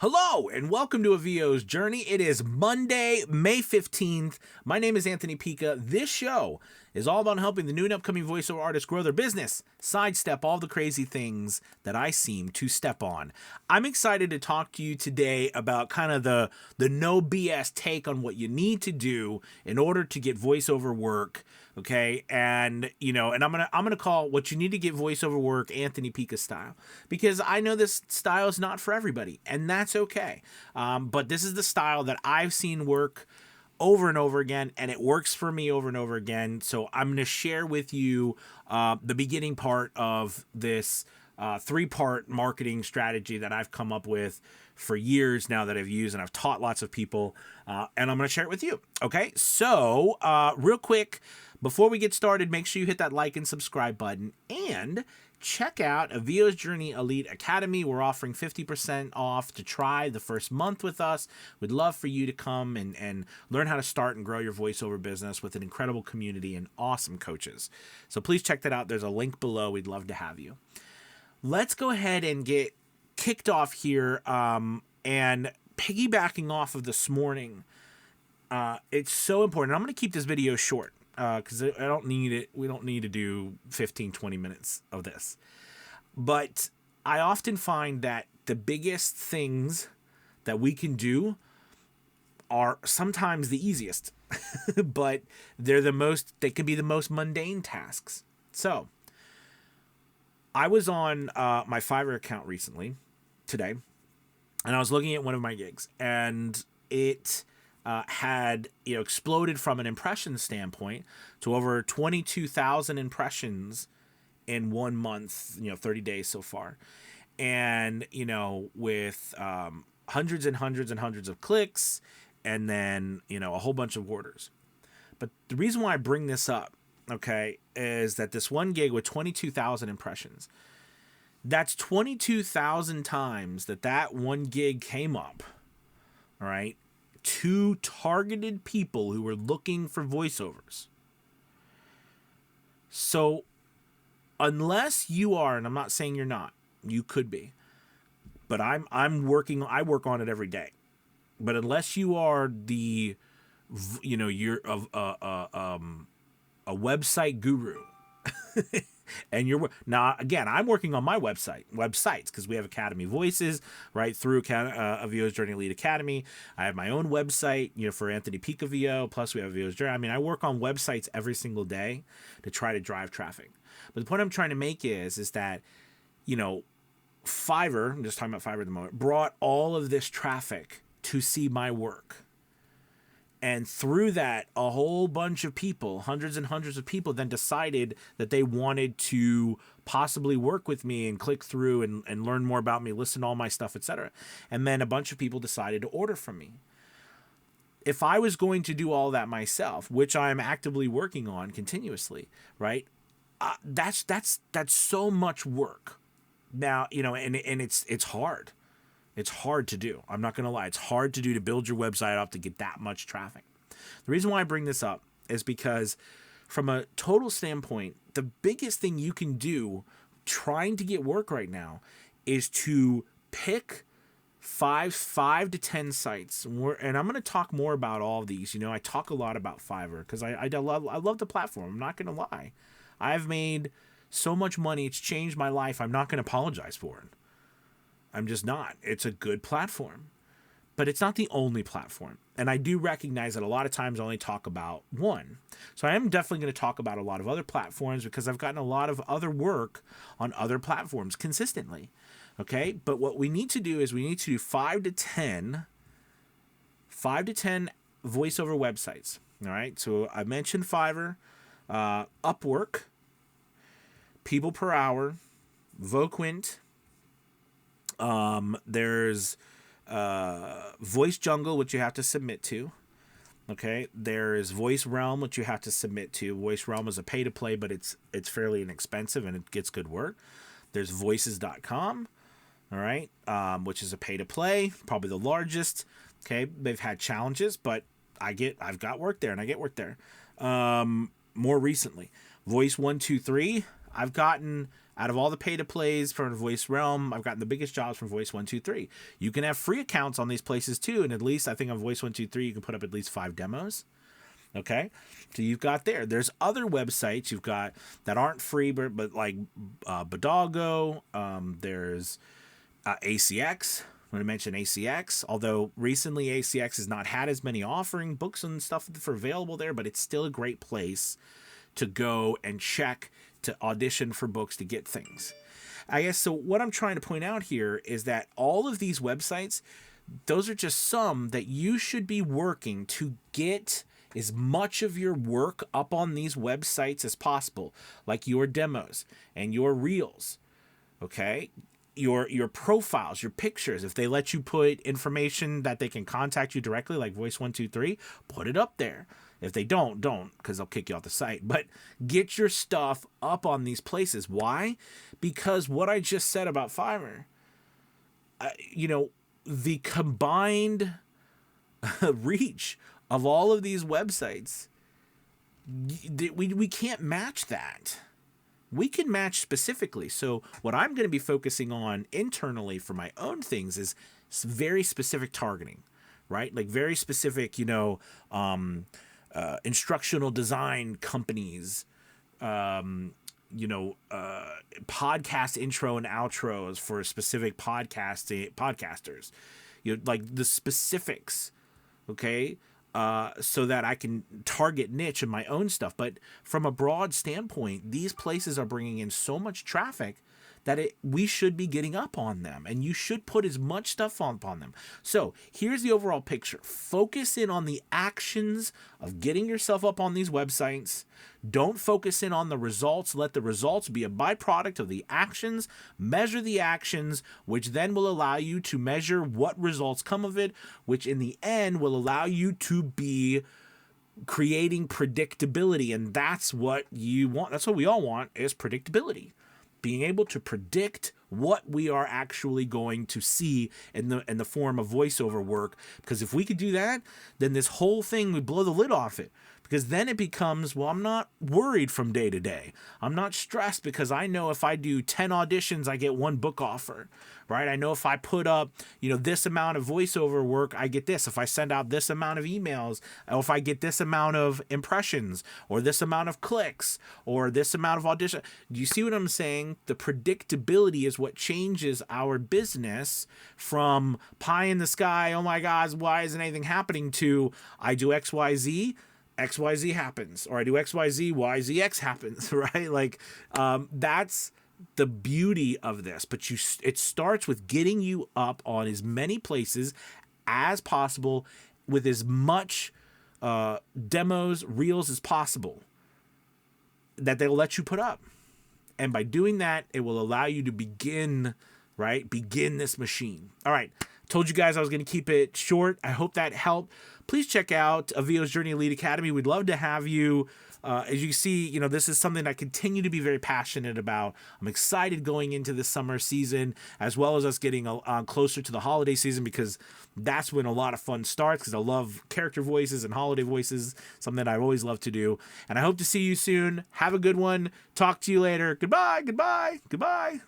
Hello and welcome to A VO's Journey. It is Monday, May 15th. My name is Anthony Pica. This show is all about helping the new and upcoming voiceover artists grow their business, sidestep all the crazy things that I seem to step on. I'm excited to talk to you today about kind of the no BS take on what you need to do in order to get voiceover work. Okay, and I'm gonna call what you need to get voiceover work Anthony Pica style, because I know this style is not for everybody, and that's okay. But this is the style that I've seen work over and over again, and it works for me over and over again. So I'm gonna share with you the beginning part of this 3-part marketing strategy that I've come up with for years now, that I've used and I've taught lots of people, and I'm going to share it with you. Okay, so real quick, before we get started, make sure you hit that like and subscribe button and check out A VO's Journey Elite Academy. We're offering 50% off to try the first month with us. We'd love for you to come and learn how to start and grow your voiceover business with an incredible community and awesome coaches. So please check that out. There's a link below. We'd love to have you. Let's go ahead and get kicked off here, and piggybacking off of this morning. It's so important. I'm going to keep this video short because I don't need it. We don't need to do 15-20 minutes of this. But I often find that the biggest things that we can do are sometimes the easiest, but they can be the most mundane tasks. So I was on my Fiverr account recently, today, and I was looking at one of my gigs, and it had exploded from an impression standpoint to over 22,000 impressions in 1 month, 30 days so far, and with hundreds and hundreds and hundreds of clicks, and then a whole bunch of orders. But the reason why I bring this up, okay, is that this one gig with 22,000 impressions, that's 22,000 times that one gig came up, all right, to targeted people who were looking for voiceovers. So unless you are, and I'm not saying you're not, you could be, but I work on it every day. But unless you are you're a website guru, and now again, I'm working on my websites, because we have Academy Voices right through A VO's Journey Elite Academy. I have my own website, for Anthony Pica VO. Plus, we have VO's Journey. I mean, I work on websites every single day to try to drive traffic. But the point I'm trying to make is that Fiverr, I'm just talking about Fiverr at the moment, brought all of this traffic to see my work. And through that, a whole bunch of people, hundreds and hundreds of people, then decided that they wanted to possibly work with me and click through and learn more about me, listen to all my stuff, etc. And then a bunch of people decided to order from me. If I was going to do all that myself, which I'm actively working on continuously, right? That's so much work. Now, and it's hard. It's hard to do. I'm not going to lie. It's hard to do, to build your website up to get that much traffic. The reason why I bring this up is because from a total standpoint, the biggest thing you can do trying to get work right now is to pick five to 10 sites. And I'm going to talk more about all of these. I talk a lot about Fiverr because I love the platform. I'm not going to lie. I've made so much money. It's changed my life. I'm not going to apologize for it. I'm just not. It's a good platform, but it's not the only platform. And I do recognize that a lot of times I only talk about one. So I am definitely going to talk about a lot of other platforms, because I've gotten a lot of other work on other platforms consistently. Okay. But what we need to do is we need to do 5 to 10 voiceover websites. All right. So I mentioned Fiverr, Upwork, People Per Hour, Voquent. There's Voice Jungle, which you have to submit to. Okay, there's Voice Realm, which you have to submit to. Voice Realm is a pay to play, but it's fairly inexpensive and it gets good work. There's voices.com, all right, which is a pay to play, probably the largest. Okay, they've had challenges, but I've got work there, and I get work there. More recently, Voice 123, I've gotten Out of all the pay-to-plays from the Voice Realm, I've gotten the biggest jobs from Voice 123. You can have free accounts on these places too, and at least I think on Voice 123 you can put up at least 5 demos. Okay, so you've got there's other websites you've got that aren't free, but like Bodoggo. There's ACX. I'm going to mention ACX, although recently ACX has not had as many offering books and stuff for available there, but it's still a great place to go and check, to audition for books, to get things. I guess, so what I'm trying to point out here is that all of these websites, those are just some that you should be working to get as much of your work up on these websites as possible, like your demos and your reels, okay? Your profiles, your pictures. If they let you put information that they can contact you directly, like Voice 123, put it up there. If they don't, because they'll kick you off the site. But get your stuff up on these places. Why? Because what I just said about Fiverr, the combined reach of all of these websites, we can't match that. We can match specifically. So what I'm going to be focusing on internally for my own things is very specific targeting, right? Like very specific, instructional design companies, podcast intro and outros for specific podcasters, like the specifics, okay? So that I can target niche in my own stuff. But from a broad standpoint, these places are bringing in so much traffic that we should be getting up on them, and you should put as much stuff upon them. So here's the overall picture. Focus in on the actions of getting yourself up on these websites. Don't focus in on the results. Let the results be a byproduct of the actions. Measure the actions, which then will allow you to measure what results come of it, which in the end will allow you to be creating predictability. And that's what you want. That's what we all want, is predictability. Being able to predict what we are actually going to see in the form of voiceover work. Because if we could do that, then this whole thing, we blow the lid off it. Because then it becomes, well, I'm not worried from day to day. I'm not stressed because I know if I do 10 auditions, I get 1 book offer, right? I know if I put up, this amount of voiceover work, I get this. If I send out this amount of emails, or if I get this amount of impressions, or this amount of clicks, or this amount of audition. Do you see what I'm saying? The predictability is what changes our business from pie in the sky, oh my God, why isn't anything happening, to I do XYZ, XYZ happens, or I do XYZ, YZX happens, right? Like, that's the beauty of this. But it starts with getting you up on as many places as possible with as much demos, reels as possible that they'll let you put up. And by doing that, it will allow you to begin this machine. All right. Told you guys I was going to keep it short. I hope that helped. Please check out Avio's Journey Elite Academy. We'd love to have you. As you see, this is something I continue to be very passionate about. I'm excited going into the summer season, as well as us getting closer to the holiday season, because that's when a lot of fun starts, because I love character voices and holiday voices, something that I've always loved to do. And I hope to see you soon. Have a good one. Talk to you later. Goodbye, goodbye, goodbye.